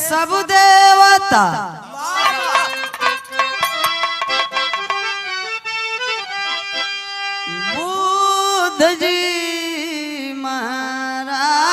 सब देवता बुद्ध जी महाराज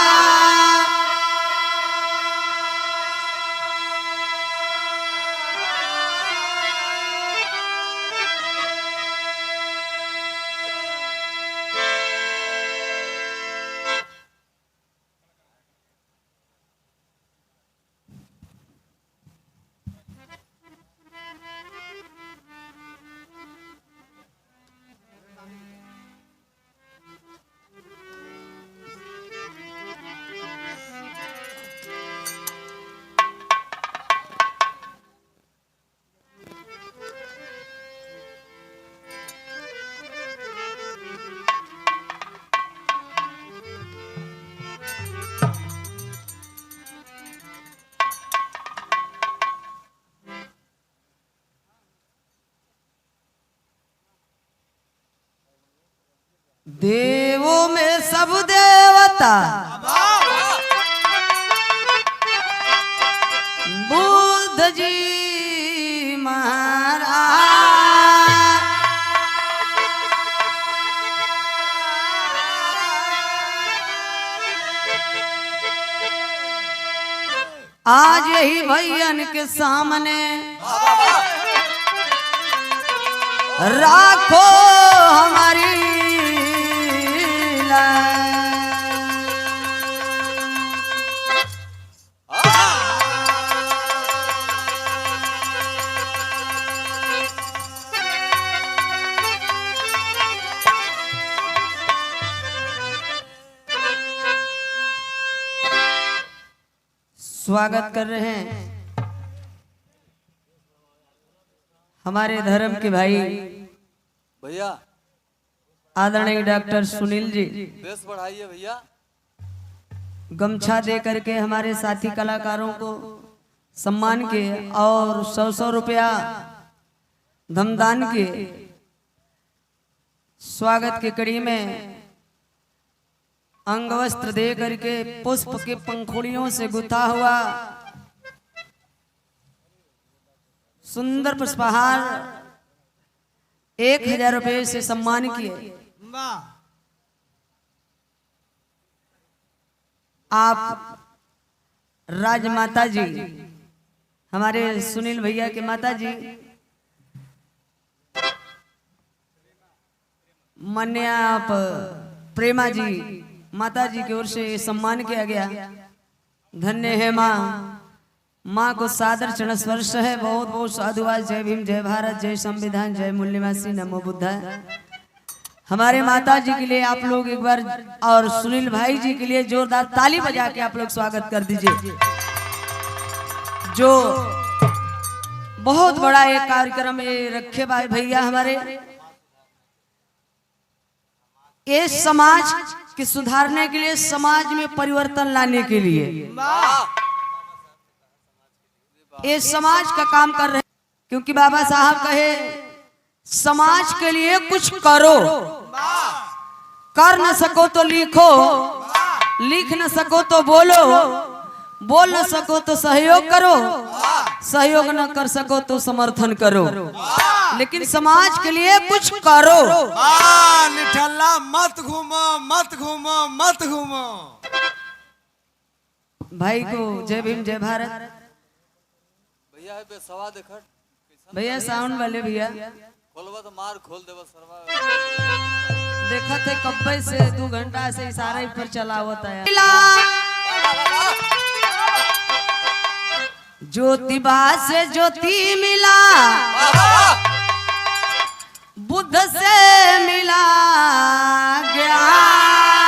देवों में सब देवता बुद्ध जी महाराज आज यही भैयन के सामने राखो हमारी स्वागत कर रहे हैं हमारे धर्म के भाई भैया आदरणीय डॉक्टर सुनील जी। बेस बढ़ाइए भैया। गमछा दे करके हमारे साथी कलाकारों को सम्मान के और 100 रुपया धमदान के स्वागत के कड़ी में अंग वस्त्र दे करके पुष्प के पंखुड़ियों से गुथा हुआ सुंदर पुष्पहार 1000 रुपये से सम्मान किए। आप राजमाता जी हमारे सुनील भैया के माता जी मान्य आप प्रेमा जी माता जी की ओर से सम्मान किया गया। धन्य है माँ, माँ को सादर चरण स्पर्श है। बहुत बहुत साधुवाद। जय भीम, जय भारत, जय संविधान, जय मूल्यवासी, नमो बुद्धाय। हमारे माता जी के लिए आप लोग एक बार और सुनील भाई जी के लिए जोरदार ताली बजा के आप लोग स्वागत कर दीजिए। जो बहुत बड़ा एक कार्यक्रम ये रखे भाई भैया हमारे ये समाज के सुधारने के लिए, समाज में परिवर्तन लाने के लिए ये समाज का काम कर रहे हैं। क्योंकि बाबा साहब कहे समाज के लिए कुछ करो, कर न सको तो लिखो, लिख न सको तो बोलो, बोल न सको तो सहयोग करो, सहयोग न कर सको तो समर्थन करो, लेकिन समाज के लिए कुछ करो। निठल्ला मत घूमो, मत घूमो, मत घूमो। भाई को जय भीम, जय भारत। भैया है सवा देखट भैया साउंड वाले भैया खोलवा तो मार खोल देवा सरवा। देखा थे कब्बे से 2 घंटा से इशारा ही पर चला होता है। ज्योतिबा से ज्योति मिला, बुद्ध से मिला ज्ञान।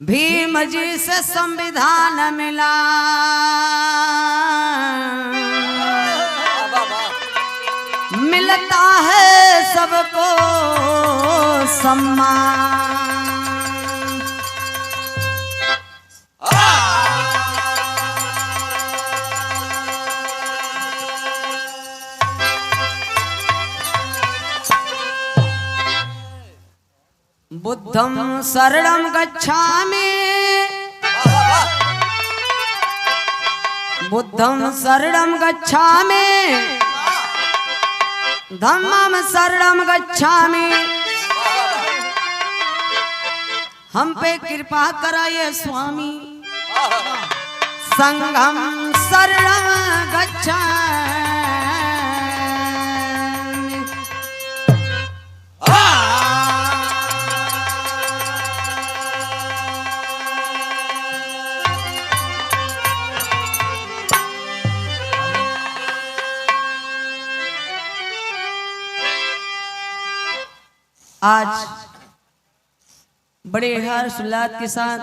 भीम जी से संविधान मिला, मिलता है सबको सम्मान। बुद्धं शरणं गच्छामि बुद्धं शरणं गच्छामि धम्मं शरणं गच्छामि। हम पे कृपा कराए स्वामी संघं शरणं गच्छामि। आज बड़े हर्ष उल्लास के साथ